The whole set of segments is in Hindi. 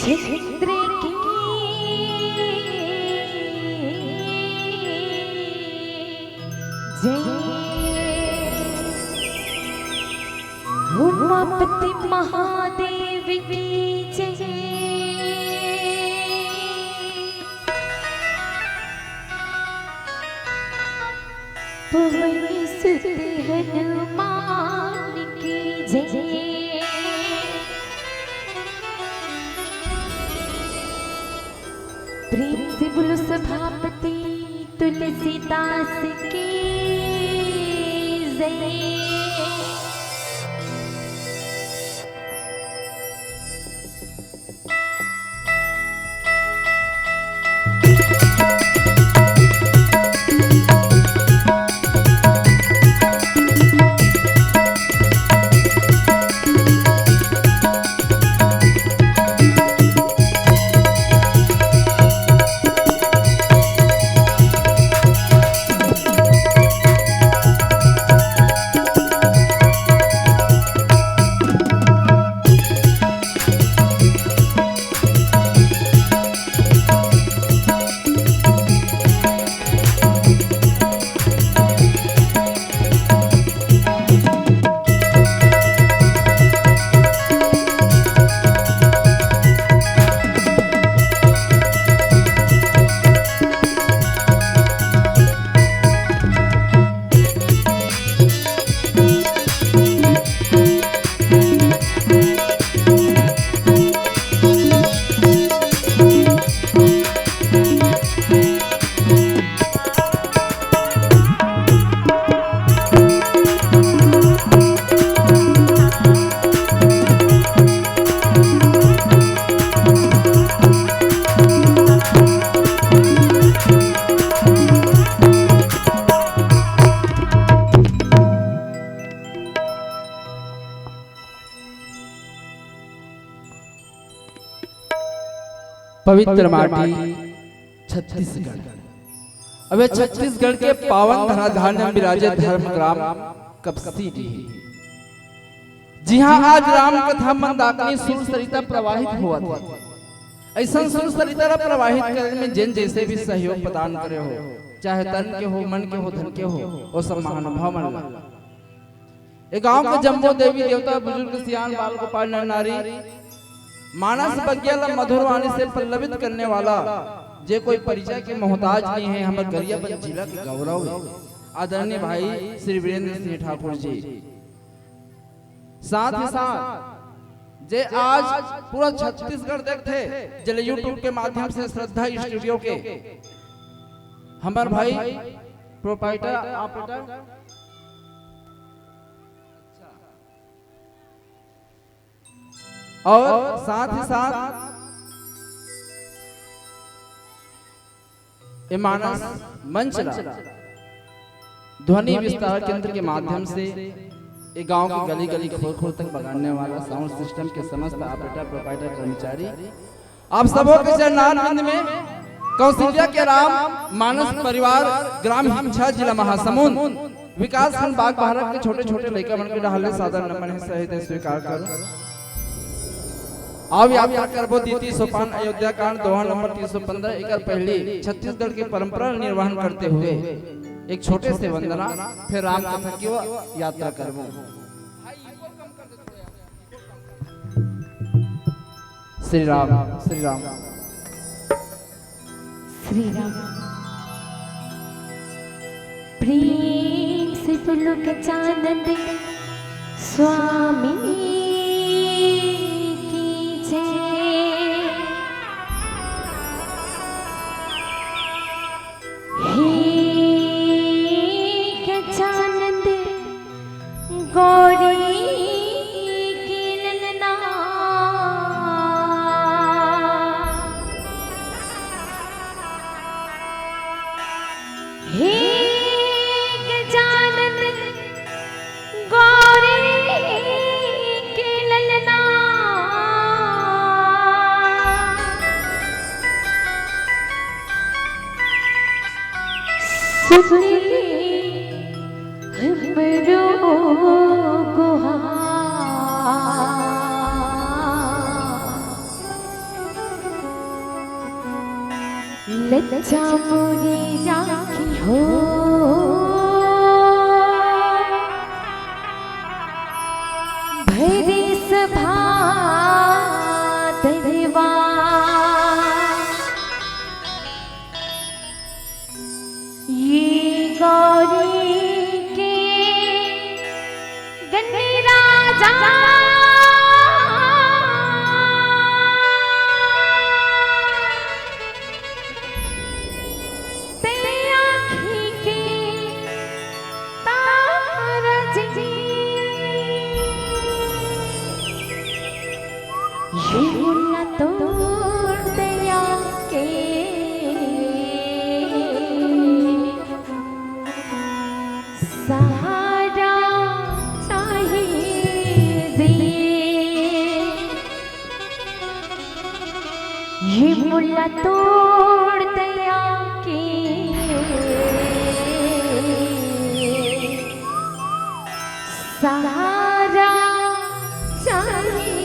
छिद्र की जय उमापति महादेव की जय पवन सुत हनुमान की जय प्रेम से बोलो सभापति तुलसीदास की जय। पवित्र माटी छत्तीसगढ़। अब छत्तीसगढ़ के पावन धराधार में विराजे धर्म ग्राम कपसी डीह। जी हाँ, आज राम कथा मंदाकिनी सुर सरिता प्रवाहित हुआ था। ऐसा सुर सरिता प्रवाहित करने में जिन जैसे भी सहयोग प्रदान करे हो, चाहे तन के हो, मन के हो, धन के हो, वो सब महानुभाव मन। एक गांव के जम्बो देवी देवता बुजुर्ग सियान बाल गोपाल नर नारी मानस बग्याला मधुर वाणी से पल्लवित करने वाला जे कोई परिचय के मोहताज नहीं है। हमारे गरियाबंद जिला के गौरव आदरणीय भाई श्री वीरेंद्र सिंह ठाकुर जी, साथ ही साथ जे आज पूरा छत्तीसगढ़ देखते जल यूट्यूब के माध्यम से श्रद्धा स्टूडियो के हमारे भाई प्रोपाइटर ऑपरेटर और साथ ही साथ मानस मंच ध्वनि विस्तार केंद्र के माध्यम से एक गांव की गली गली खोर खोर तक बगाड़ने वाला साउंड सिस्टम के समस्त ऑपरेटर प्रोपाइटर कर्मचारी आप सबों के चरणारविंद में कौशल्या के राम मानस परिवार ग्राम हिमछा जिला महासमुंद विकास खंड बाग भारत के छोटे छोटे लड़का बन के डाले सादर नमन है सहित स्वीकार करो। अब यात्रा करबो द्वितीय सोपान अयोध्या कांड दोहा नंबर 315 एक पहली छत्तीसगढ़ की परंपरा निर्वहन करते हुए एक छोटे से वंदना फिर राम कथा की यात्रा करबो। श्री राम श्री राम श्री राम। प्रेम से बोलो गजानन स्वामी लज्जा मोरे राखी हो भरी सभा दरबार ये गौरी के गन्ने राजा तेरी आँखी के तारज ये मुन्ना तोड़ दया के सहारा चाहिए ये मुल्ला तोड़ दया के सहारा चाहिए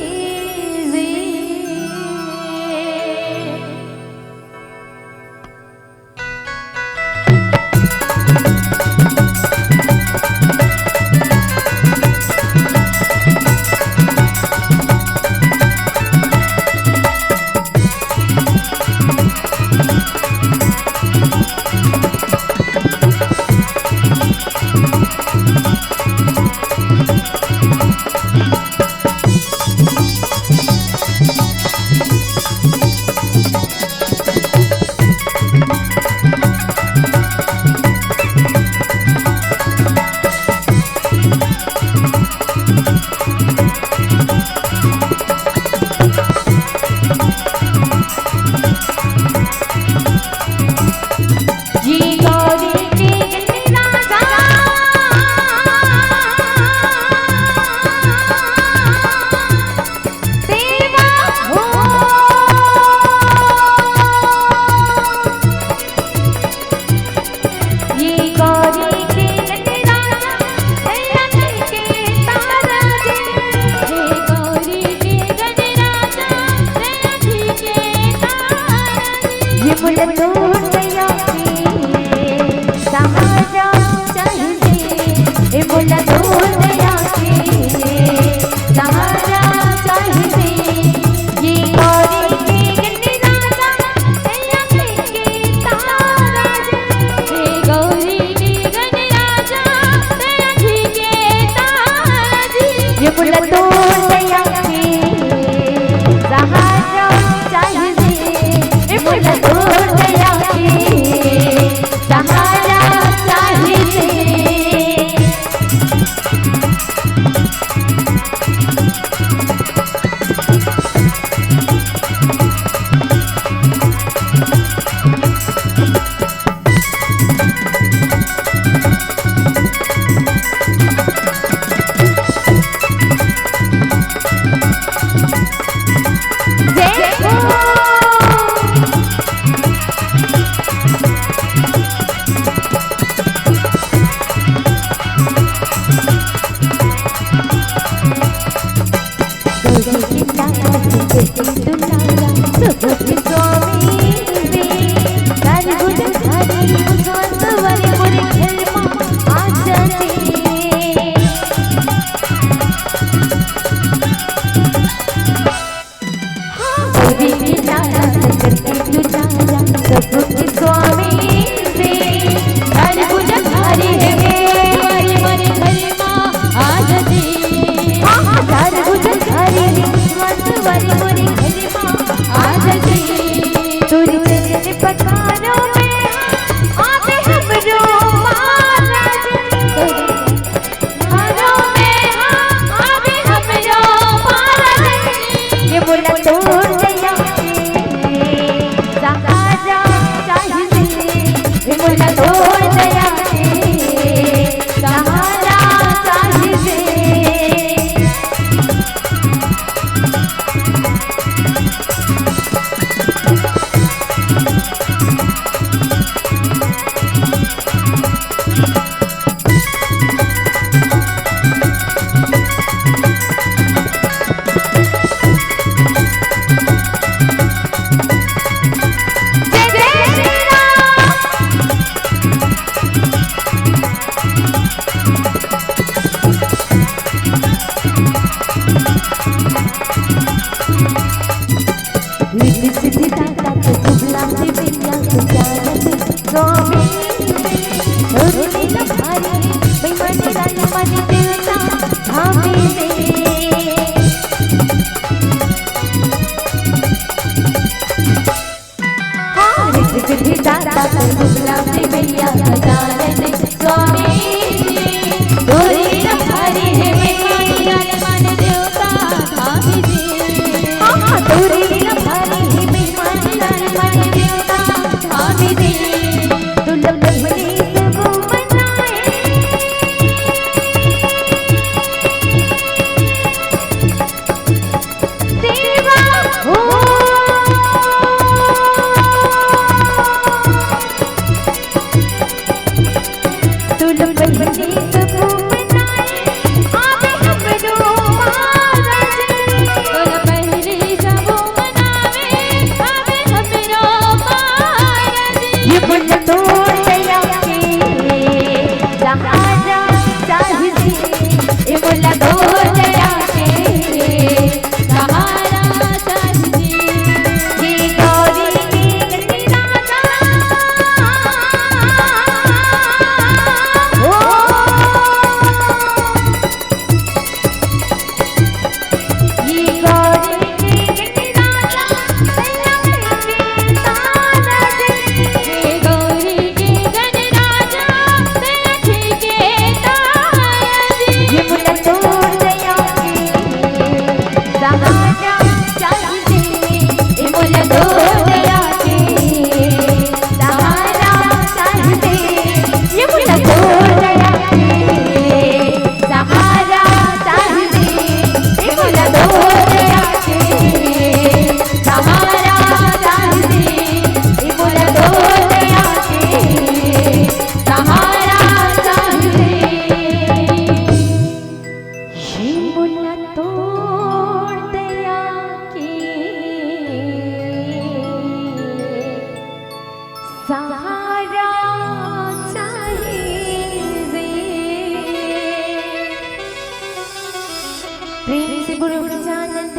गुरु गुरुजानंद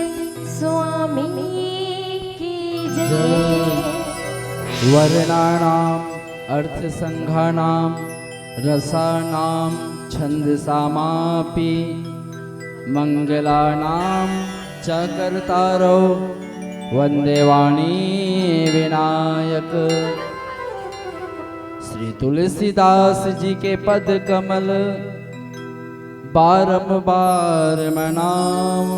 स्वामी की जय। वर्णानाम् अर्थसंघानां रसानां छन्दसामापि मंगलानां च कर्तारौ वन्दे वाणी विनायक। श्री तुलसीदास जी के पद कमल बारंबार मनाम,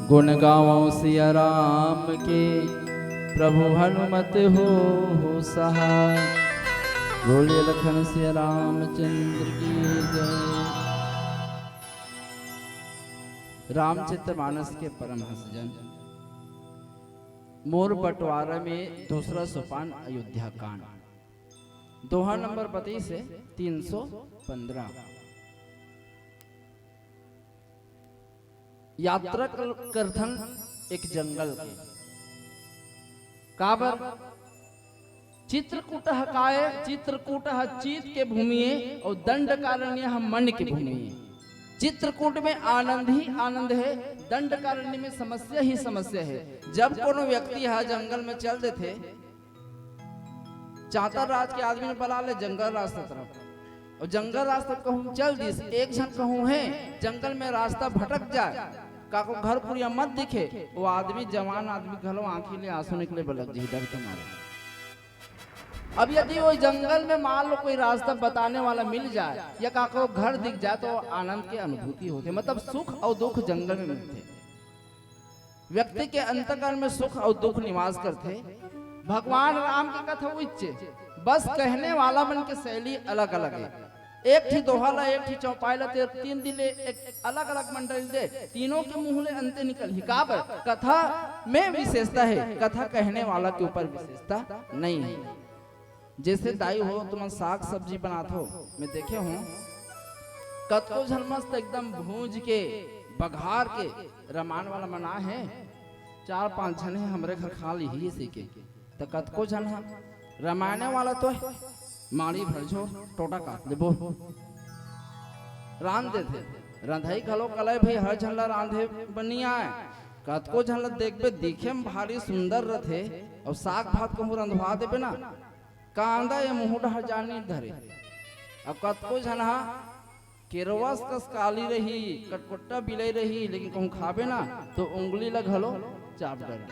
गुण गावों सिया राम के प्रभु हनुमत हो सहाय। बोलिए लखन सिया रामचंद्र की जय। रामचरितमानस के परमहंसजन, मोर बंटवारा में दूसरा सोपान अयोध्या कांड, दोहा नंबर 32 से 315। यात्रा करथन एक जंगल के काबर चित्रकूट काय चित्रकूट चित के भूमि और दंडकारण्य मन की भूमि। चित्रकूट में आनंद ही आनंद है, दंडकारण्य में समस्या ही समस्या है। जब कोनो व्यक्ति है जंगल में चल देते, चाहता राज के आदमी ने बुला ले जंगल रास्ता तरफ, और जंगल रास्ता कहूँ चल दिस, एक क्षण कहूँ है जंगल में रास्ता भटक जाए, काको घर पुरिया मत दिखे, वो आदमी जवान आदमी घलो आंखी ले आंसू निकले बलक जी डर के मारे। अब यदि वो जंगल में मान लो कोई रास्ता बताने वाला मिल जाए या काको घर दिख जाए तो आनंद की अनुभूति होती, मतलब सुख और दुख जंगल में मिलते। व्यक्ति के अंतकरण में सुख और दुख निवास करते। भगवान राम की कथा उच्च, बस कहने वाला मन के शैली अलग अलग है। एक थी दोहाला, एक थी चौपाइला, तीन दिले एक अलग अलग मंडल दे, तीनों के मुंह ले अंते निकल ही। काबर कथा में विशेषता है, कथा कहने वाला के ऊपर विशेषता नहीं है। जैसे दाई हो तुम साग सब्जी बनाते हो, मैं देखे हूँ कतको झन मस्त एकदम भूंज के बघार के रमान वाला मना है। 4-5 जन है हमरे घर खा ली ही इसी के, तो कतको झन है रमाने वाला तो है माड़ी भरझो टोटा काट ले बोल रांध देते। रंधाई खलो कले भाई हर झनला रांधे बनिया है। कतको झनला देखबे दिखे में भारी सुंदर रथे, और साग भात कहूँ रंधवा देबे ना कांदा या मुहुडा जानी धरे। अब कतको झना केरवास कस काली रही, कटपट्टा बिलाई रही, लेकिन कहूँ खाबे ना तो उंगली लगलो चाप डर।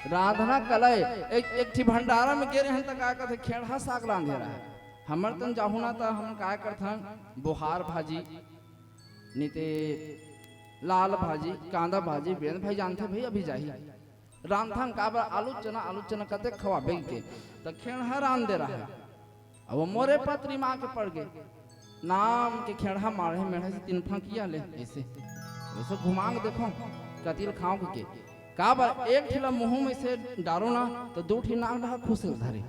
राधना कलय एक थी भंडारा में गिरे हैं, का कहते खेड़ा साग रांधे रहा है। हमर तन जाहू ना तो हम का करथन बुहार भाजी नीते लाल भाजी कांदा भाजी बेन भाई जानते भाई अभी जाही रामधान काबर आलू चना कते खवाबे के तो खेड़ा रान दे रहा है। अब वो मोरे पत्री माँ के पड़ गए नाम के खेड़ा मारे मेढ़े से 3 फंकिया ले ऐसे वैसे घुमांग देखो कतिल खाओ के काबर एक ठिला मुंह में से डारो ना तो 2 ठी नाम रहा खुश धरे।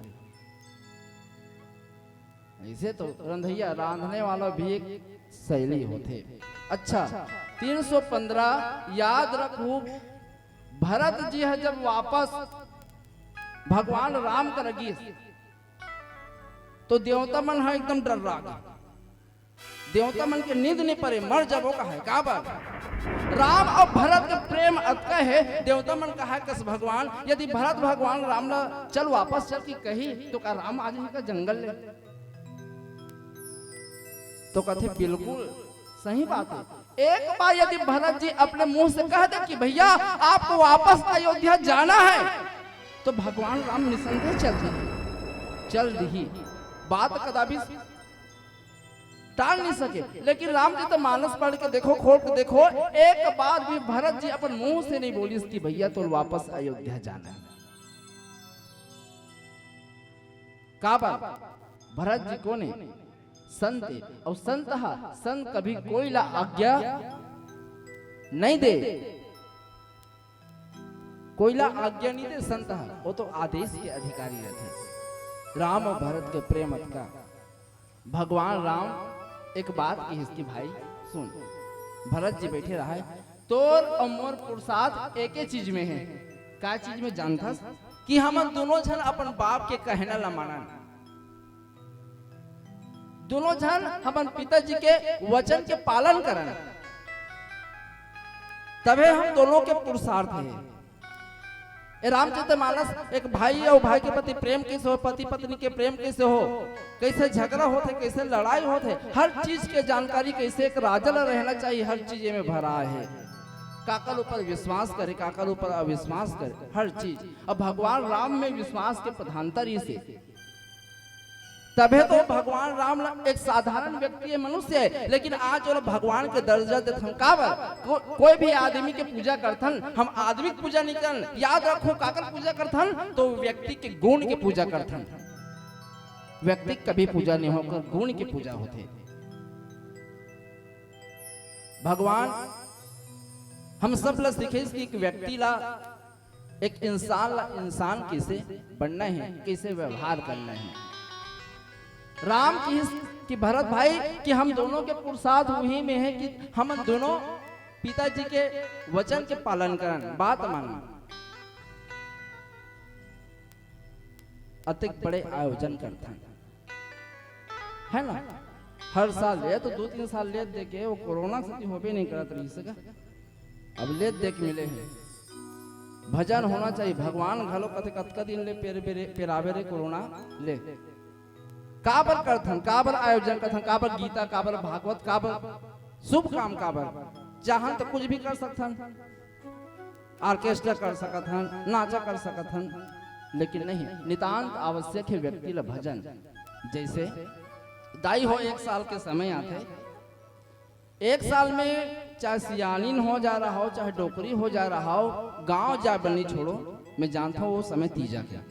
ऐसे तो रंधैया रांधने वाला भी एक शैली होते। अच्छा 315 याद रखू, भरत जी है जब वापस भगवान राम का रगी तो देवता मन है एकदम डर रहा। देवता मन के नींद नहीं पड़े, मर जब का है काबर राम और भरत का प्रेम अतका है। देवता मन कहा कस भगवान यदि भरत भगवान राम ला चल वापस चल की कही तो का राम आज ही का जंगल ले, तो कहते बिल्कुल सही बात है। एक बार यदि भरत जी अपने मुंह से कह दे कि भैया आपको वापस अयोध्या जाना है तो भगवान राम निसंदेह चल दी बात कदापि टाल नहीं सके। लेकिन राम जी तो मानस पढ़ के देखो खोल के देखो, एक बार भी भरत जी अपन मुंह से नहीं बोली कि भैया तो वापस अयोध्या जाना है। काबर भरत जी को ने संत और संत कभी कोई ला आज्ञा नहीं दे, कोई ला आज्ञा नहीं दे। संत वो तो आदेश के अधिकारी रहते। राम और भरत के प्रेम का भगवान राम एक बात की इसकी भाई सुन, भरत जी बैठे रहा है तोर और मोर पुरुषार्थ एक ही चीज में है। क्या चीज में जानता कि हम दोनों जन अपन बाप के कहना ला माना, दोनों जन अपन पिताजी के वचन के पालन करन। तबे हम दोनों के पुरुषार्थ है। ए रामचरितमानस एक भाई और भाई के प्रति प्रेम कैसे हो, पति पत्नी के प्रेम कैसे हो, कैसे झगड़ा होते, कैसे लड़ाई होते, हर चीज के जानकारी कैसे एक राजल रहना चाहिए, हर चीज में भरा है। काकल ऊपर विश्वास करे, काकल ऊपर अविश्वास करे, हर चीज। अब भगवान राम में विश्वास के प्रधानता से तबे तो भगवान राम एक साधारण व्यक्ति है, मनुष्य है, लेकिन आज वो भगवान के दर्जा देते हम काबर कोई भी आदमी के पूजा करथन, हम आदमी की पूजा नहीं करन। याद रखो काकर पूजा करथन तो व्यक्ति के गुण की पूजा करथन, व्यक्ति कभी पूजा नहीं होकर गुण की पूजा होते। भगवान हम सब ला सीखे कि व्यक्ति ला एक इंसान कैसे बनना है, कैसे व्यवहार करना है। राम की भरत भाई कि हम दोनों के पुरुषार्थ वही में है कि हम दोनों पिताजी के वचन के पालन करन, बात मानना। अतिक बड़े आयोजन करते है ना, हर साल ले तो 2-3 साल ले देखे वो कोरोना से होबे नहीं करत रही सका, अब ले देख मिले हैं। भजन होना चाहिए, भगवान घलो कथे कतका दिन ले पेरावे रे कोरोना ले काबर करथन, काबर आयोजन करथन, काबर गीता, काबर भागवत, काबर शुभ काम, काबर चाहन तो कुछ भी कर सकथन, ऑर्केस्ट्रा कर सकथन, नाचा कर सकथन, लेकिन नहीं, नितांत आवश्यक है व्यक्ति ला भजन। जैसे दाई हो 1 साल के समय आते, 1 साल में चाहे सियानिन हो जा रहा हो, चाहे डोकरी हो जा रहा हो, गांव जा बनी छोड़ो, मैं जानता हूँ वो समय तीजा क्या,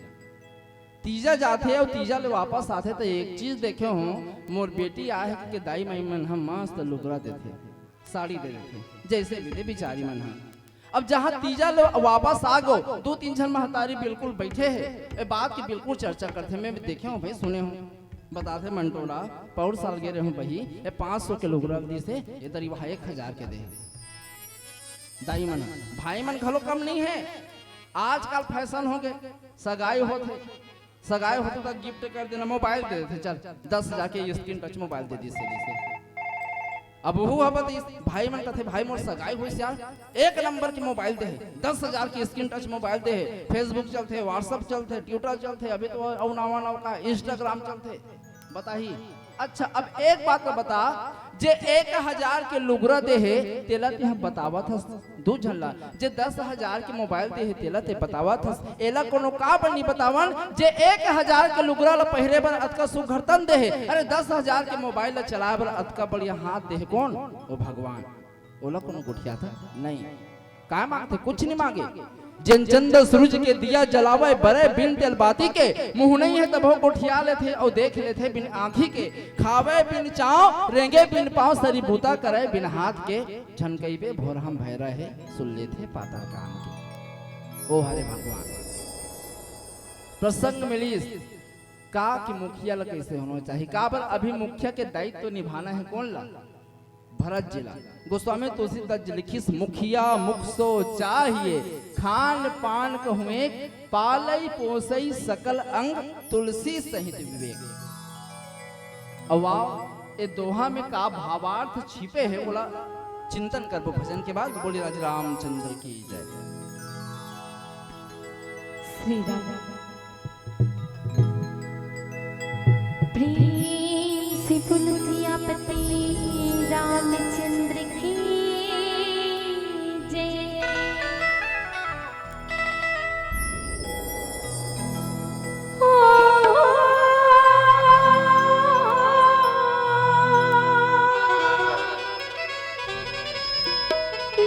तीजा जाते और तीजा ले वापस आते तो एक चीज देखे हूँ, मोर बेटी आए कि दाई माई मन हम मस्त लुगरा देते, साड़ी दे देते, जैसे भी दे बिचारी मन हम। अब जहाँ तीजा ले वापस आ गो, 2-3 जन महतारी बिल्कुल बैठे है, बात की बिल्कुल चर्चा करते, मैं देखे हूँ भाई, सुने हूँ, बताते मंटोला पौर साल गे रहे हूँ बही, 500 के लुगरा दी से ये तरी वहाँ 1000 के दे दाई मन। भाई मन घलो कम नहीं है, आजकल फैशन हो गए, सगाई होते तो गिफ्ट कर देना, मोबाइल दे देते, चल 10,000 के स्क्रीन टच मोबाइल दे दी से। अब वो भाई मन कहते भाई मोर सगाई हुई यार, 1 नंबर की मोबाइल दे, 10,000 की स्क्रीन टच मोबाइल दे, फेसबुक चलते, व्हाट्सएप चलते, ट्विटर चलते, अभी तो नवा का इंस्टाग्राम चलते, बताही। अच्छा अब एक बात तो बता, जे 1,000 के लुगरा दे है तेला ते हम बतावत हस, 2 झल्ला जे 10,000 के मोबाइल दे है तेला ते बतावत हस, एला कोनो का बनी बतावन जे 1,000 के लुगरा ला पहिरे बर अतका सुघरतन दे है, अरे 10,000 के मोबाइल ला चलाए बर अतका बढ़िया हाथ दे है कौन, वो भगवान। ओला कोनो गुठिया था नहीं, का मांगते, कुछ नहीं मांगे। जिन चंद सूरज के दिया जलावे बरे बिन तेल बाती के, मुंह नहीं है तब गोठिया लेते और देख लेते बिन आंखी के, खावे बिन चाव रेंगे बिन पाँव, सरी बूता करे बिन हाथ के, झनकईबे भोर हम भय रहे सुन लेते पाताल काम के। ओ हरे भगवान, प्रसंग मिली का कि मुखिया ला कैसे होना चाहिए, का बर अभी मुखिया के दायित्व तो निभाना है कौन ला, भरत जिला। गोस्वामी तुलसीदास लिखिस मुखिया मुख सो चाहिए, खान पान कहुए पालई पोसई सकल अंग, तुलसी सहित विवेक। अब ये दोहा में का भावार्थ छिपे है बोला चिंतन कर भजन के बाद बोले राज रामचंद्र की जय। श्री राम प्रेम से तुलसिया पति रामचंद्र की जय।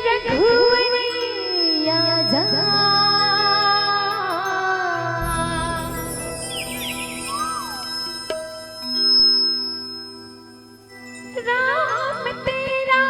रघुवरिया जा राम तेरा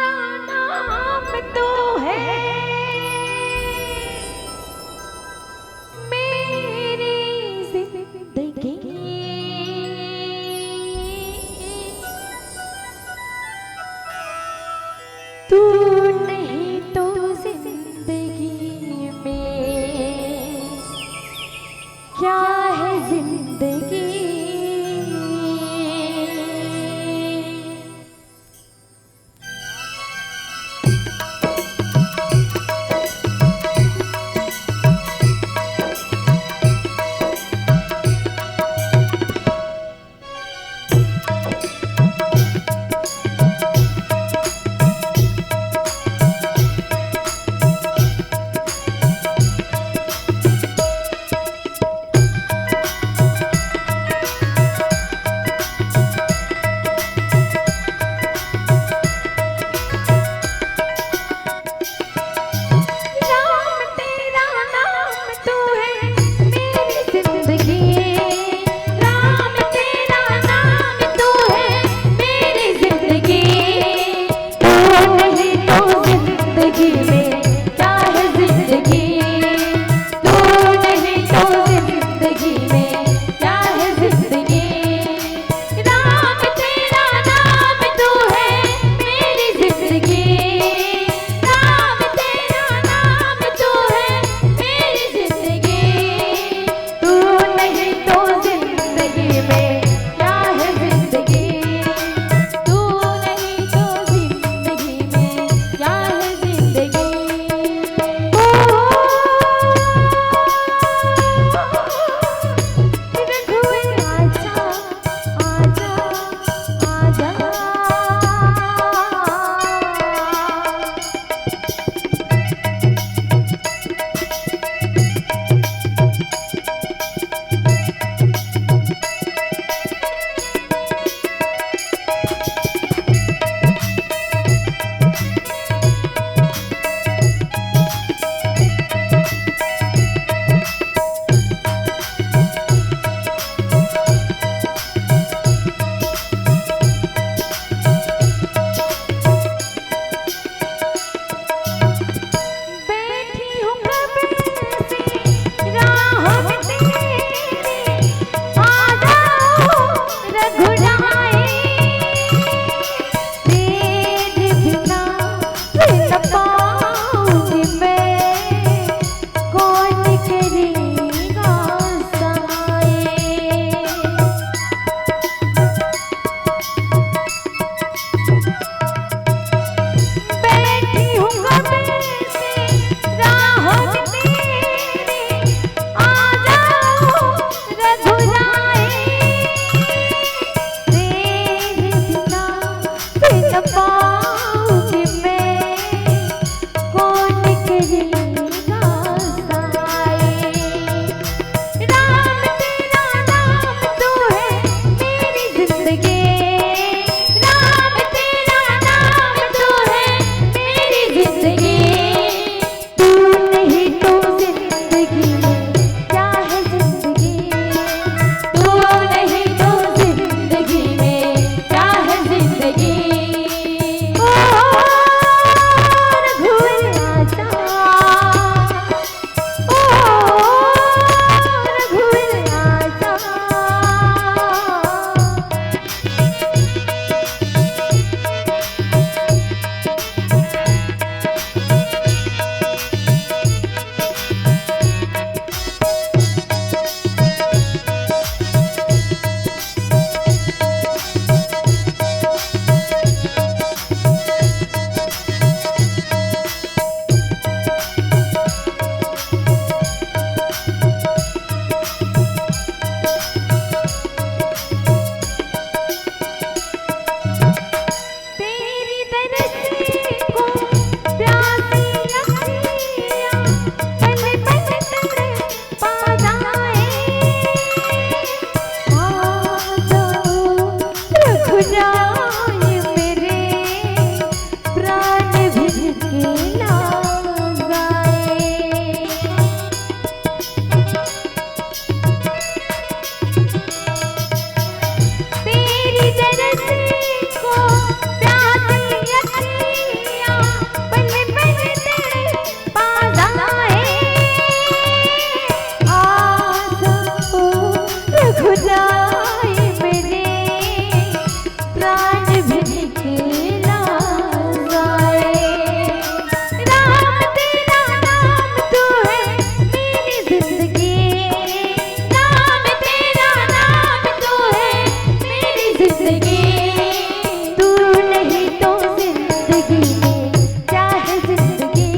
जिंदगी में क्या है जिंदगी,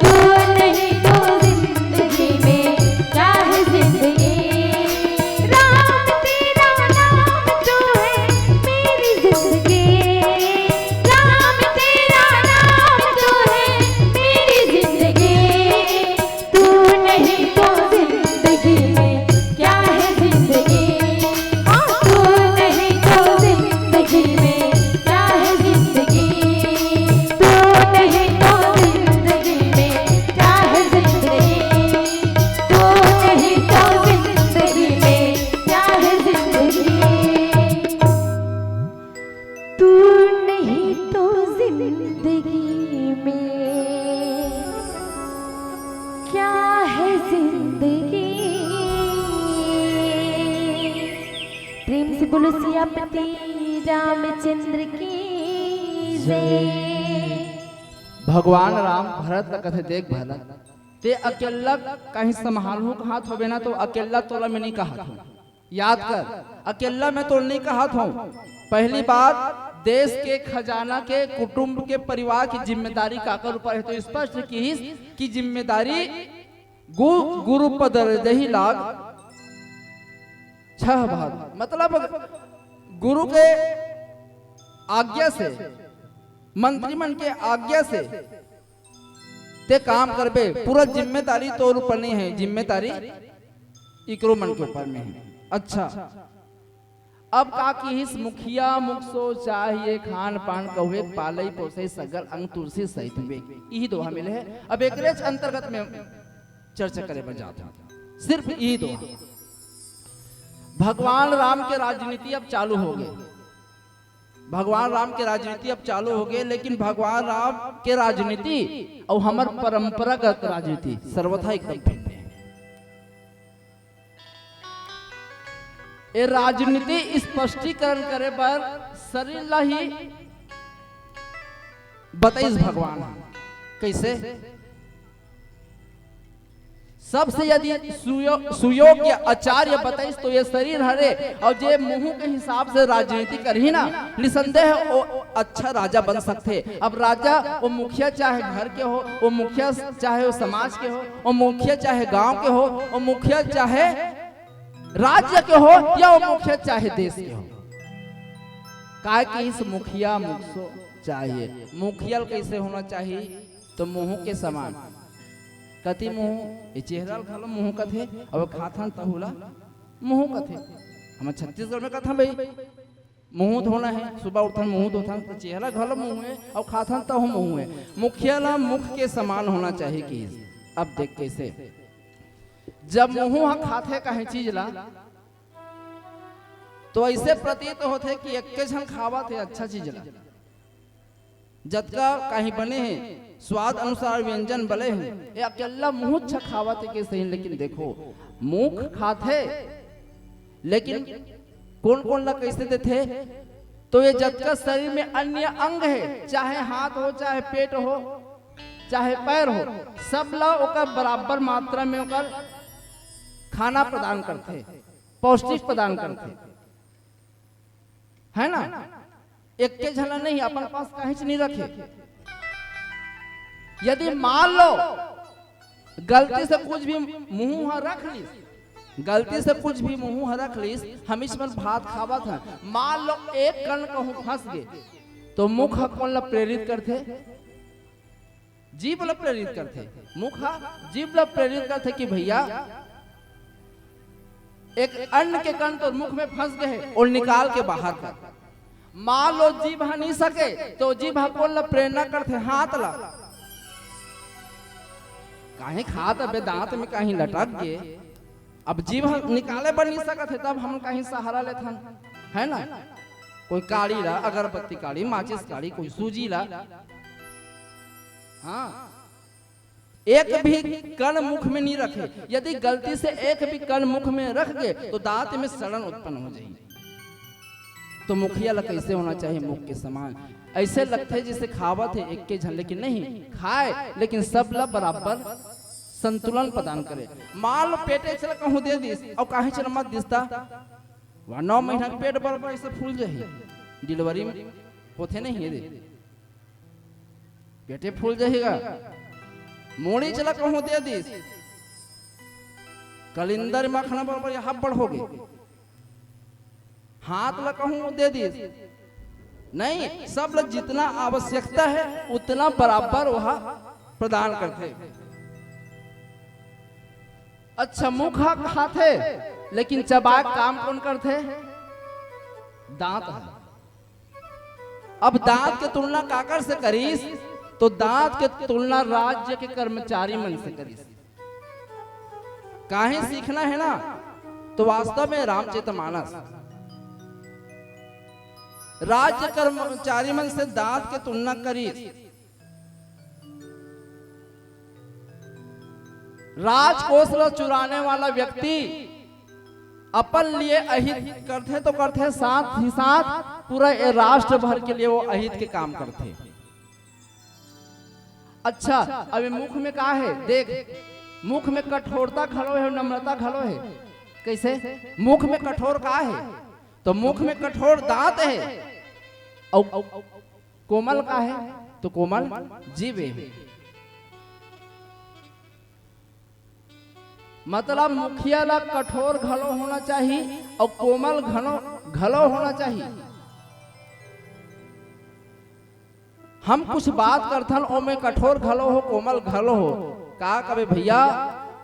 तू नहीं तो जिंदगी में क्या है जिंदगी। राम तेरा नाम तो है मेरी जिंदगी, राम तेरा नाम तो है मेरी जिंदगी, तू नहीं तो जिंदगी में क्या है जिंदगी, हाँ तू नहीं तो जिंदगी में क्या है जिंदगी, तू नहीं तो जिंदगी में क्या है जिंदगी, तू नहीं तो जिंदगी में क्या है जिंदगी, तू नहीं तो जिंदगी में क्या है जिंदगी। प्रेम से बोलो सियापति रामचंद्र की जय। भगवान राम भरत का कथे देख भरत ते अकेला कहीं संभालू कहा होबे ना तो अकेला तोला में नहीं कहा था। याद कर अकेला में तो नहीं कहा था। पहली बात देश के खजाना के कुटुंब के परिवार की जिम्मेदारी काकर ऊपर है तो स्पष्ट की जिम्मेदारी गुरु पद रही लाग 6 भाग, मतलब गुरु के आज्ञा से मंत्रिमंडल के आज्ञा से ते काम करबे, पूरा जिम्मेदारी तो ऊपर नहीं है, जिम्मेदारी इकरो मन के ऊपर में है। अच्छा अब का की हिस मुखिया मुखसो चाहिए खान पान कहुए पालई पोसे सगर अंग तुलसी सहित वे यही दोहा मिले है। अब एक अंतर्गत में चर्चा करे बजाता सिर्फ यही दोहा। भगवान राम के राजनीति अब चालू हो गए, भगवान राम के राजनीति अब चालू हो गए, लेकिन भगवान राम के राजनीति और हमार परंपरागत राजनीति सर्वथा एकदम भिन्न है। ये राजनीति स्पष्टीकरण करे पर शरीर ला ही बताइस भगवान कैसे सबसे यदि सुयोग्य आचार्य बताइस तो ये शरीर हरे और जे मुंह के हिसाब से राजनीति करही ना निसंदेह वो अच्छा राजा बन सकते। अब राजा वो मुखिया चाहे घर के हो, वो मुखिया चाहे वो समाज के हो, वो मुखिया चाहे गांव के हो, वो मुखिया चाहे राज्य के हो, या वो मुखिया चाहे देश के हो। काय कि इस मुखिया मुखसो चाहिए। मुखिया कैसे होना चाहिए तो मुंह के समान कति मुंह ये चेहरा खालो मुंह कथे और खाथन तहुला मुंह कथे। हम छत्तीसगढ़ में कथा भाई मुंह धोना है, सुबह उठन मुंह धोथन तो चेहरा घलो मुंह है और खाथन तहु मुंह है। मुखिया ला मुख के समान होना चाहिए कि अब देख कैसे जब मुंह खाथे कहे चीज ला तो ऐसे प्रतीत होते कि एक जन खावा थे अच्छा चीज ला जतका कहीं बने हैं स्वाद अनुसार व्यंजन बले हैं ये अकेला मुंह अच्छा खावा थे के सही। लेकिन देखो मुख खाते लेकिन कौन कौन ला कैसे देते तो ये जतका शरीर में अन्य अंग है, चाहे हाथ हो चाहे पेट हो चाहे पैर हो, सब ला ओकर बराबर मात्रा में ओकर खाना प्रदान करते, पौष्टिक प्रदान करते है ना। एक के झला नहीं अपन पास कहीं नहीं रखे। यदि मान लो गलती से कुछ भी मुंह रख लीस, गलती से कुछ भी मुंह रख लीस, हम इसमें भात खावा था, मान लो एक कण कहूं फंस गए तो मुख कौन ला प्रेरित करते, जीभ ला प्रेरित करते, मुख जीभ ला प्रेरित करते कि भैया एक अन्न के कण तो मुख में फंस गए और निकाल के बाहर कर। मान लो जीभ नहीं सके तो जीभ कौन ला प्रेरणा करते, हाथ ला कहीं खात अबे दांत में कहीं लटक गए, अब जीभ निकाले बन नहीं सकते तब हम कहीं सहारा लेथन है ना। कोई काड़ी ला अगरबत्ती काड़ी माचिस काड़ी कोई सूजी ला, हाँ एक भी कण मुख में नहीं रखे। यदि गलती से एक भी कण मुख में रख गए तो दांत में सड़न उत्पन्न हो जाएगी। तो मुखिया ला कैसे होना चाहिए मुख के समान। ऐसे लगते जिसे खावत है एक के झन, लेकिन नहीं खाए लेकिन सब ला बराबर संतुलन प्रदान करे। मान लो पेटे चल कहूं दे दिस और काहे चल मत दिसता 9 महीना के पेट बराबर ऐसे फूल जाही, डिलीवरी में होते नहीं है दे पेटे फूल जाएगा। मोड़ी चला कहूँ दे दी, कलिंदर मखना बराबर यहाँ बढ़ोगे, हाथ ला कहूँ दे दी, नहीं, सब लोग जितना आवश्यकता है उतना बराबर वहां प्रदान करते। अच्छा, मुख खाते लेकिन चबा काम कौन करते? दांत है। अब दांत के तुलना काकर से करीस? तो दांत के तुलना राज्य के कर्मचारी मन से करीस। काहे सीखना है ना, तो वास्तव में रामचरितमानस राज्य कर्मचारी मन से दांत के तुलना करीस। राजकोष चुराने वाला व्यक्ति अपन लिए अहित करते तो करते, साथ ही साथ पूरा राष्ट्र भर के लिए वो अहित के काम करते। अच्छा, अभी मुख में क्या है देख, मुख में कठोरता खलो है, नम्रता खलो है। कैसे? मुख में कठोर का है? तो मुख में कठोर दांत है और कोमल का है? तो कोमल जीव है। मतलब मुखिया ला कठोर घलो होना चाहिए और कोमल घलो होना चाहिए। हम कुछ बात करथन और में कठोर घलो हो कोमल घलो हो, का कबे भैया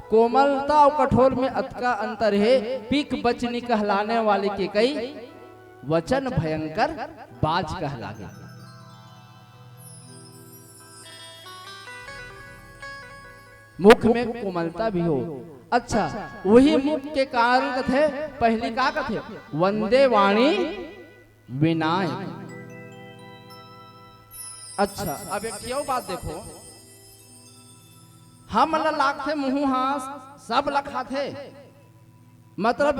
कोमलता और कठोर में अतका अंतर है। पीक बचनी कहलाने वाले के कई वचन भयंकर बाज कहलागे। मुख में कोमलता भी हो। अच्छा, वही मुख के कारण कथे पहली का कथे वंदे वाणी विनायक। अच्छा, अब एक क्यों बात देखो, हम लाखते मुंह हाथ सब लखा थे, मतलब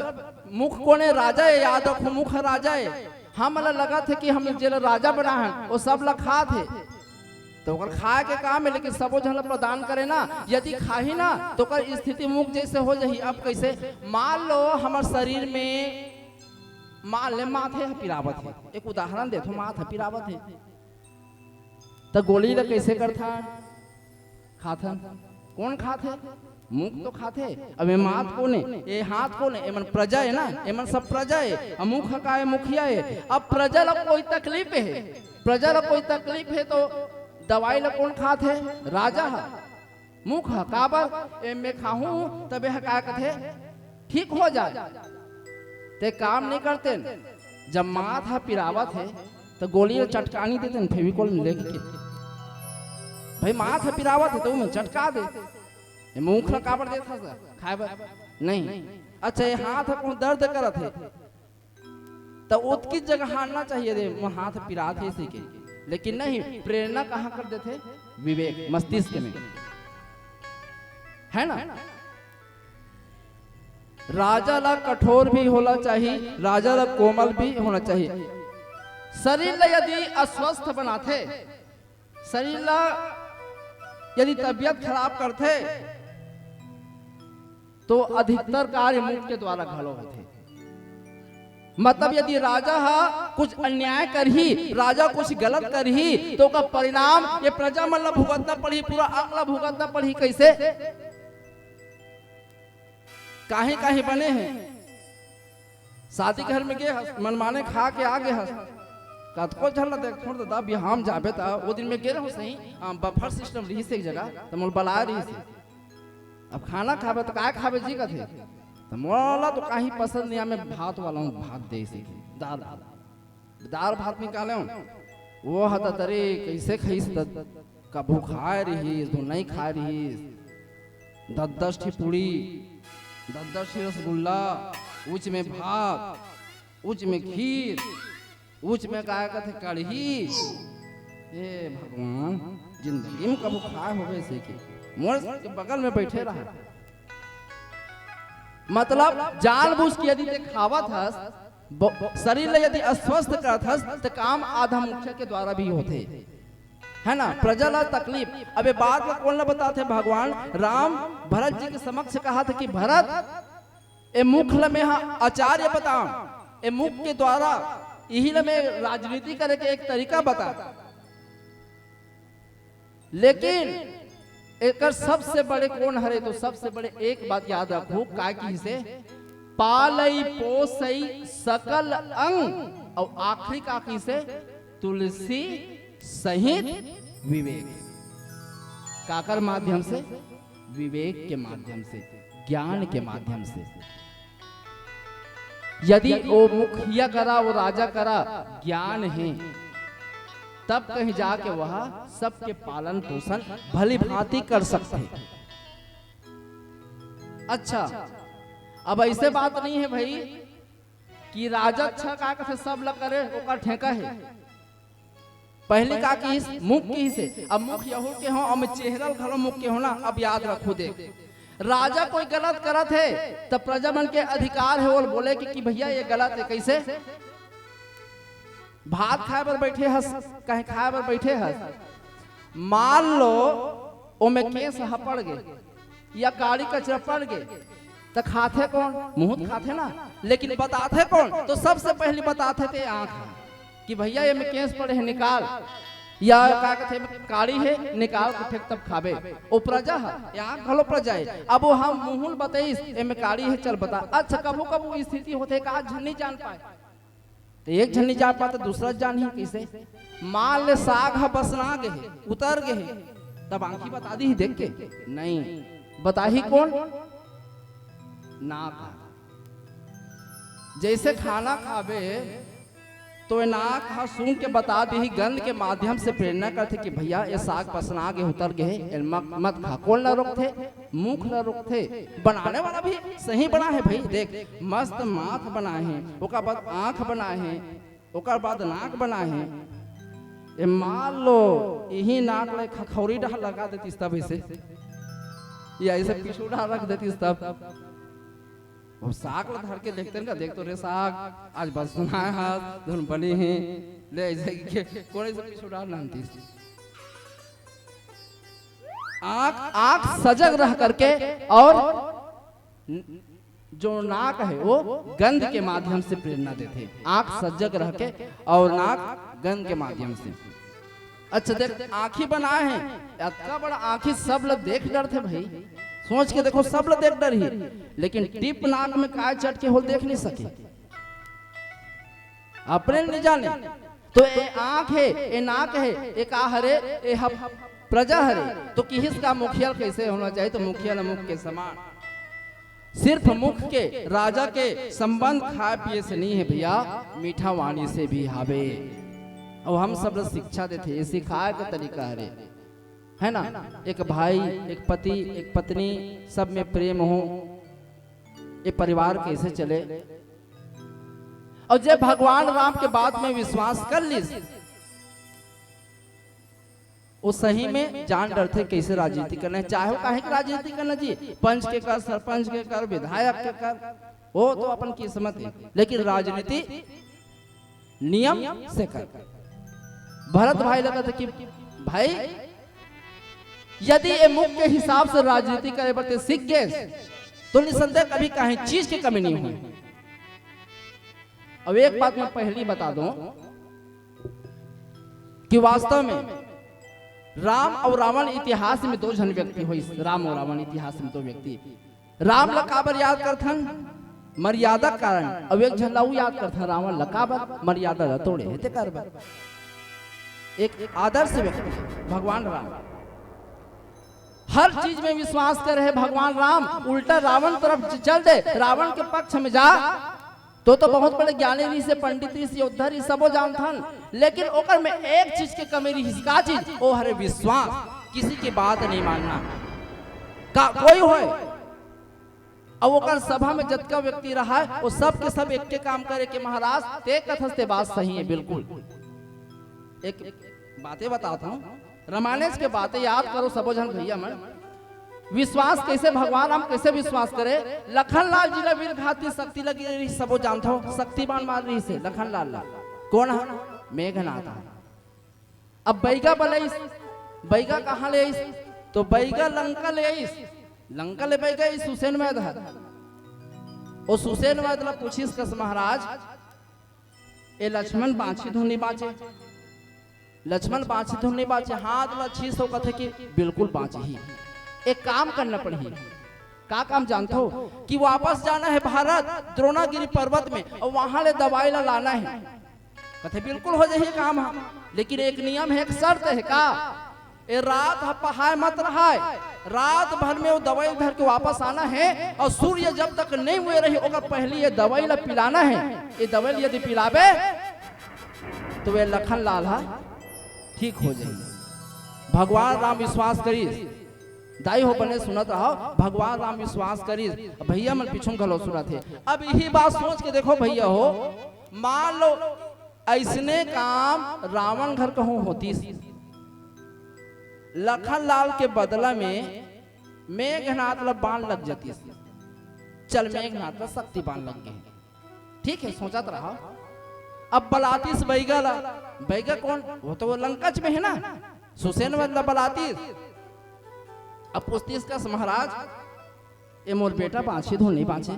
मुख कोने राजा है, याद रखो मुख राजा है। हम लगा थे कि हम जेल राजा बना है, वो सब लखा थे तो खाए के काम है, लेकिन सबो जन प्रदान करे ना। यदि खाही ना तो कर स्थिति मुख जैसे हो जाही। अब कैसे? मान लो हमारे शरीर में मान ले माथे पिरावत है, एक उदाहरण दे, तो माथे पिरावत है तो गोली ला कैसे करथा? खाथन कौन खाथे? मुख तो खाथे। अब ये माथ कोने, ये हाथ कोने, एमन प्रजा है ना, एमन सब प्रजा है। अब मुख का है, मुखिया है। अब प्रजा ला कोई तकलीफ है, प्रजा ला कोई तकलीफ है तो दवाई ला कौन खात है? राजा है। मुख है काबर ए में खाहूं तबे का कथे ठीक हो जाए, ते काम नहीं करते। जब माथा पिरावत है तो गोली चटकानी देते, फेविकोल में लेके भाई माथा पिरावत है तो मैं चटका दे। मुख ला काबर देता था खाए बर नहीं। अच्छा, ये हाथ को दर्द करत है तो उसकी जगह हारना चाहिए दे, वो हाथ पिरात है इसी के, लेकिन नहीं। प्रेरणा कहाँ कर देते? विवेक मस्तिष्क में, है ना। राजा ला कठोर भी होना चाहिए, राजा ला कोमल भी होना चाहिए। शरीर ला यदि अस्वस्थ बनाते, शरीर ला यदि तबियत खराब करते तो अधिकतर कार्य मुख के द्वारा घलो होते। मतलब यदि राजा कुछ अन्याय कर ही, राजा कुछ गलत कर ही तो का परिणाम ये प्रजा मन ला भुगतना पड़ी, पूरा अगला भुगतना पड़ी। कैसे? काहे काहे बने हैं? शादी घर में गए, मनमाने खा के आ गए, कतको झल देख छोड़ दे तब हम जाबे ता वो दिन में गे रहूं सही बफर सिस्टम रही से एक जगह तो मोल बला रही से। अब खाना खाबे तो काय खाबे जी कथे तो मोला तो काहे पसंद नहीं, हमें भात वाला हूं, भात दे से दाल भात निकाले वो हता तरे कैसे खईस कबू खाए रही तो नहीं खा रही। 10 ठी पूड़ी, 10 ठी रसगुल्ला, उच में भात, उच में खीर, उच में काय कथे कढ़ी। ए भगवान, जिंदगी में कबू खाए होवे से के मोर के बगल में बैठे रहा। मतलब जानबूझ के यदि ते खावत हस, शरीर ले यदि अस्वस्थ करत हस तो काम आधा मुख्य के द्वारा भी होते, है ना। प्रजा ला तकलीफ। अब ये बात में कौन ला बताते? भगवान राम भरत जी के समक्ष कहा था कि भरत ए मुख में आचार्य बताओ, ए मुख के द्वारा यही में राजनीति करे के एक तरीका बता। लेकिन एक सबसे बड़े कौन हरे, तो सबसे बड़े एक बात याद रखो, काय की से पालई पोसई सकल अंग, और आखिरी का की से तुलसी सहित विवेक। काकर माध्यम से? विवेक के माध्यम से, ज्ञान के माध्यम से। यदि वो मुखिया करा, वो राजा करा, ज्ञान है, तब कहीं जाके वह सबके पालन पोषण भली भांति कर सकते हैं। अच्छा, अब ऐसे बात नहीं है भाई कि राजा अच्छा का कथे सब लग करे ओकर ठेका है। पहले का की मुख की से, अब मुख यहो के हो, अब चेहरा घरो मुख के हो ना। अब याद रखो, देख राजा कोई गलत करत है तब प्रजा मन के अधिकार है और बोले कि भैया ये गलत है। कैसे? भात खाए पर बैठे हस, कहीं खाए पर बैठे हस, मान लो ओमे केस हपड़ गए या गाड़ी कचरा पड़ गए, तो खाते कौन? मुंह खाते ना, लेकिन बताते कौन? तो सबसे पहले बताते थे आंख कि भैया ये में केस पड़े है, निकाल, या का कहते काड़ी है, निकाल के फेंक तब खाबे। ओ प्रजा है, यहाँ घलो प्रजा है। अब वो हम मुंह बताइस एमे काड़ी है, चल बता। अच्छा, कबू कबू स्थिति होते का झन्नी जान पाए, तो एक झन्नी जान पाए तो दूसरा जान ही कैसे? मान ले साग है बसना गए, उतर गए, तब आंखी बता दी ही देख के? नहीं, बता ही कौन? नाक। जैसे खाना खाबे तो नाक हा सुन के बता दी, गंध के माध्यम से प्रेरणा करते कि भैया ये साग पसना गए, उतर गए, मत खा। कौन न रोकते? मुख न रोकते। बनाने वाला भी सही बना है भाई, देख मस्त माथ बना है, ओकर बाद आंख बना है, ओकर बाद नाक बना है। ये मान लो यही नाक ले खखौरी डाल लगा देती तब ऐसे, या ऐसे पिछू डाल रख देती तब। वो साग ला धर के देखते हैं, देख तो रे साग आज बस सुना है, हाथ धुन बनी है, ले ऐसे के कोने से पिछू डाल नानती। आंख सजग रह करके, और जो नाक है वो गंध के माध्यम से प्रेरणा देते। आंख सजग रह के और नाक गंध के माध्यम से। अच्छा देख, आंखी बनाए हैं, इतना बड़ा आंखी सब लोग देख डरते भाई, सोच के देखो, सब लोग देख डर ही, लेकिन टिप नाक में काय चट के हो देख नहीं सके, अपने नहीं जाने। तो ये आंख है, ये नाक है, एक हरे, ये प्रजा हरे, तो किस का मुखिया कैसे होना चाहिए? तो मुखिया मुख के समान, सिर्फ मुख के राजा के संबंध खाए पिए से नहीं है भैया, मीठा वाणी से भी हावे। और हम सब लोग शिक्षा देते, ये सिखाए का तरीका हरे, है ना? एक भाई, एक पति, एक पत्नी, सब में प्रेम हो, ये परिवार कैसे चले। और जब भगवान राम के बात में विश्वास कर ली, वो सही में जान डरते कैसे राजनीति करना है। चाहे काहे की राजनीति करना जी, पंच के कर, सरपंच के कर, विधायक के कर, वो तो अपन किस्मत है, लेकिन राजनीति नियम से कर। भरत भाई लगा था कि भाई यदि ये मुख के हिसाब से राजनीति करे बरते सीख गए तो निसंदेह कभी कहीं चीज की कमी नहीं हुई। अब एक बात मैं पहली बता दूं कि वास्तव में राम और रावण इतिहास में दो जन व्यक्ति हुई। राम और रावण इतिहास में दो व्यक्ति, राम लकाबर याद करथन मर्यादा कारण, अब एक जन लाऊ याद करथन रावण लकाबर मर्यादा तोड़े हेते करबर। एक आदर्श व्यक्ति भगवान राम, हर चीज में विश्वास कर रहे भगवान राम, उल्टा रावण तरफ चल दे, रावण के पक्ष में जा तो बहुत बड़े ज्ञानी ऋषि से, पंडित ऋषि, योद्धा ऋषि सबो जानथन, लेकिन ओकर में एक चीज के कमी रही, का चीज? ओ हरे विश्वास, किसी की बात नहीं मानना का कोई होए। अब ओकर सभा में जतका व्यक्ति रहा है वो सब के सब एक के काम करे कि महाराज ते कथस ते बात सही है बिल्कुल। एक बातें बताता हूँ, रामायण के बातें याद करो सबो जन भैया मन। विश्वास कैसे भगवान राम कैसे विश्वास करे? लखन लाल जी वीर घाती शक्ति लगी रही, सबो जानता हो, शक्तिमान मार रही से लखन लाल ला कौन है? मेघनाथ। अब बैगा बलैस, बैगा कहाँ ले आइस? तो बैगा लंका ले आइस, लंका ले बैगा इस सुसेन वैद है। और सुसेन वैद ला पूछिस कस महाराज ए लक्ष्मण बाछी धुनी बाचे, लक्ष्मण बाँचे तो नहीं बाँचे, हाथ में अच्छी सौ कथे कि बिल्कुल बाँचे ही। एक काम करना पड़ी, का काम जानते हो कि वापस जाना है भारत द्रोणागिरी पर्वत में और वहां ले दवाई लाना है। कथे बिल्कुल हो जाए काम, लेकिन एक नियम है, एक शर्त है का ए रात पहाड़ मत रहा है, रात भर में वो दवाई भर के वापस आना है और सूर्य जब तक नहीं हुए रही ओकर पहले ये दवाई ला पिलाना है। ये दवाई यदि पिलावे तो वे लखन लाल ठीक हो जाएगी। भगवान राम विश्वास करी, दाई हो बने सुनत रहो, भगवान राम विश्वास करी। भैया मन पीछू घलो सुना थे। अब यही बात सोच के देखो भैया हो, मान लो ऐसने काम रावण घर कहूं होती, लखन लाल के बदला में मेघनाथ ला बाण लग जाती, चल मेघनाथ ला शक्ति बाण लग गई। ठीक है, सोचत रहा। अब बलातीस बैगा ला, बैगा कौन, वो तो वो लंकच में है ना, सुसेन मतलब बलातीस। अब पुस्तीस का महाराज ये मोर बेटा बाँचे धो नहीं बाँचे,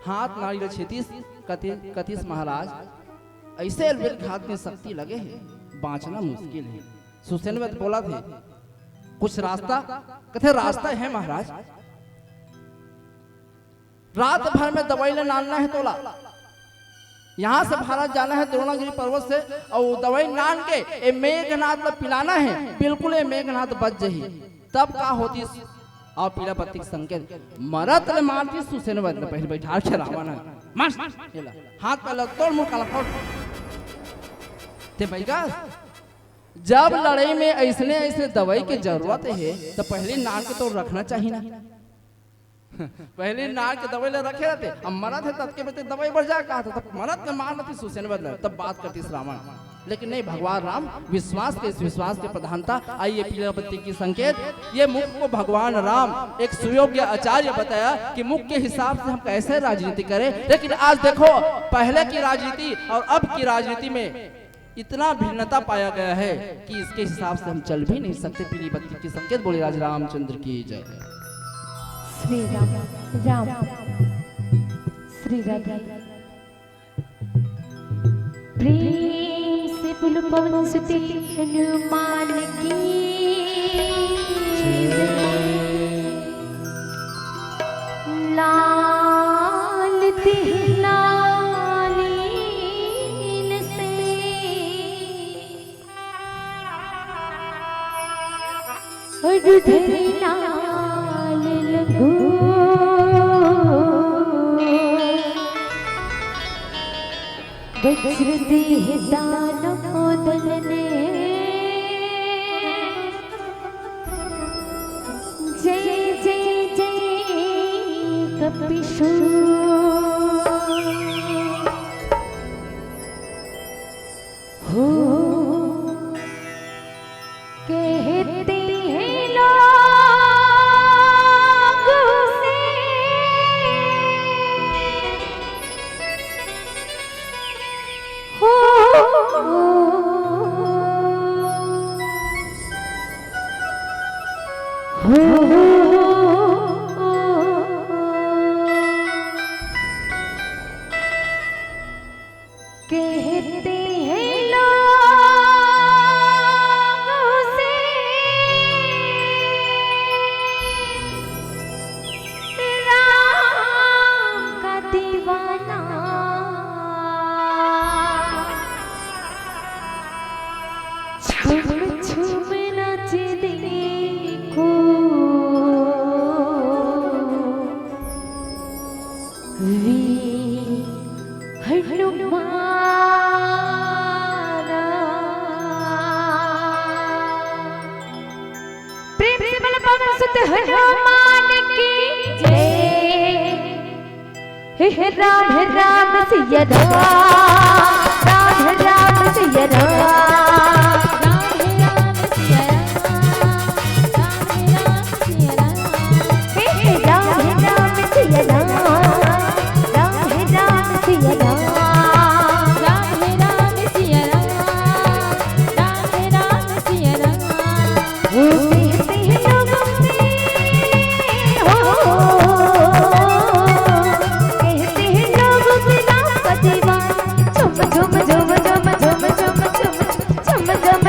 हाथ नारी छेतीस कतीस महाराज ऐसे घात में शक्ति लगे है, बाँचना मुश्किल है। सुसेनवत बोला थे कुछ रास्ता, कथे रास्ता है महाराज, रात भर में दवाई ले नालना है तोला, यहाँ से भारत जाना है द्रोणागिरी पर्वत से और दवाई नान के ए मेघनाथ ला पिलाना है, बिल्कुल ये मेघनाथ बच जाही। तब का होती और पीला बत्ती संकेत मरत ले मारती सुसेनवत ने पहले बैठा के रावण हाथ पे तोड़ मुंह काला फोड़ ते बैगा। जब लड़ाई में ऐसने ऐसे दवाई की जरूरत है तो पहले नाक के तो रखना चाहिए ना, पहले नाक के दवाई ले रखे रहते। अब मरत है तब के बेटे दवाई बढ़ जाए कहा था, तब मरत के मार नहीं सुसेनवत तब बात करती रावण। लेकिन नहीं, भगवान राम विश्वास के, इस विश्वास के प्रधानता। आइए पीला बत्ती की संकेत, ये मुख को भगवान राम एक सुयोग्य आचार्य बताया कि मुख के हिसाब से हम कैसे राजनीति करें। लेकिन आज देखो पहले की राजनीति और अब की राजनीति में इतना भिन्नता पाया गया है कि इसके हिसाब से हम चल भी नहीं सकते। पीली बत्ती की संकेत बोले राज रामचंद्र की जय। श्री राम राम श्री राधे। प्रेम से बोलो पवन सुते हनुमान की, लाल लालीन से रुधिर लाल लगो, वज्र देह दानव दलने, जय जय जय कपीशूर हो कहते हैं लोग उसे, कहते हैं लोग उसे राम का दीवाना, झूम झूम नाच देखो वीर हनुमान। प्रेम से बोलो पवन सुत हनुमान की जय। हे राम सिया राम, राम राम सिया राम, राम सिया राम, हे राम सिया राम, झुम झुम झुम झुम झुम झुम झुम झुम झुम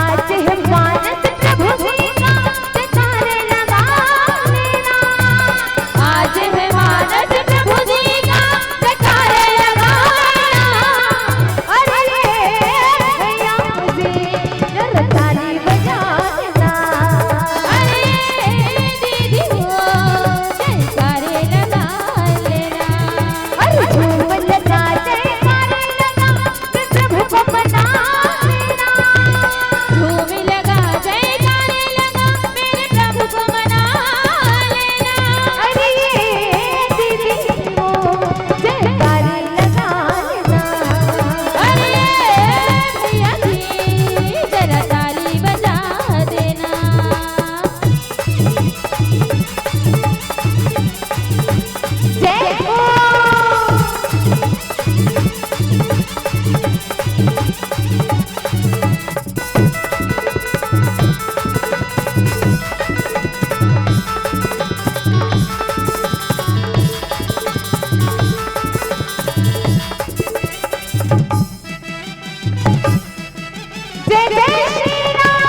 आज है मानस प्रभु जी का जयकारे लगा लेना। आज है मानस प्रभु जी का जयकारे लगा लेना। अरे भैया मुझे जरा ताली बजा देना। अरे दीदी हो जयकारे लगा लेना। अरे झूम लगा जयकारे लगा फिर प्रभु को मना लेना। झूम लगा जयकारे लगा मेरे प्रभु को मना लेना। अरे दीदी हो जयकारे लगा लेना। अरे भैया जी जरा ताली बजा देना। जय हो। जय जय श्री राम।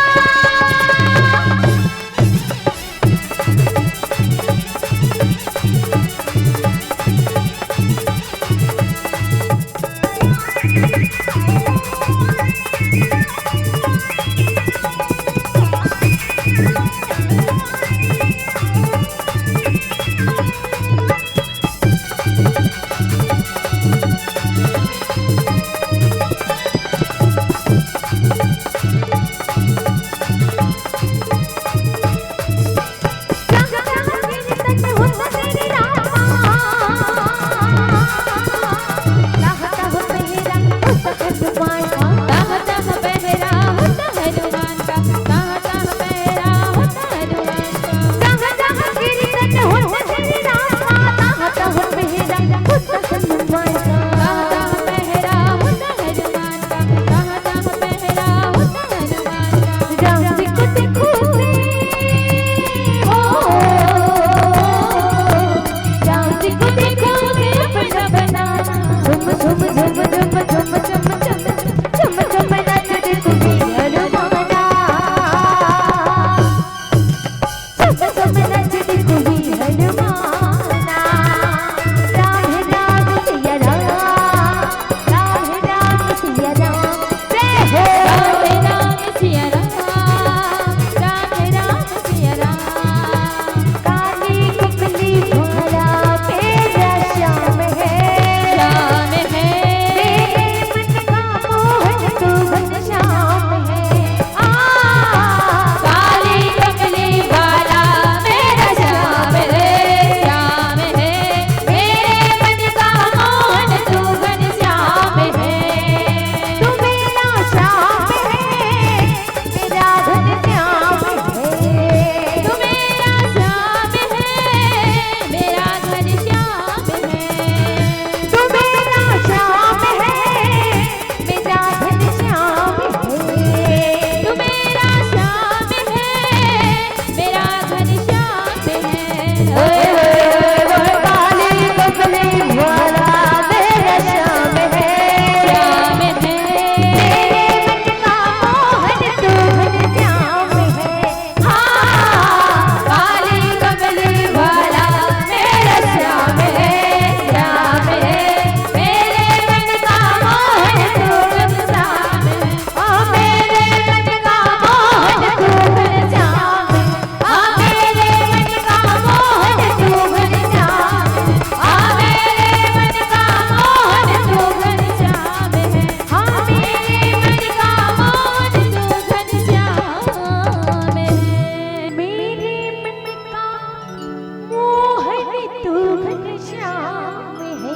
श्याम है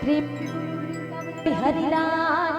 प्रेम हरि लाल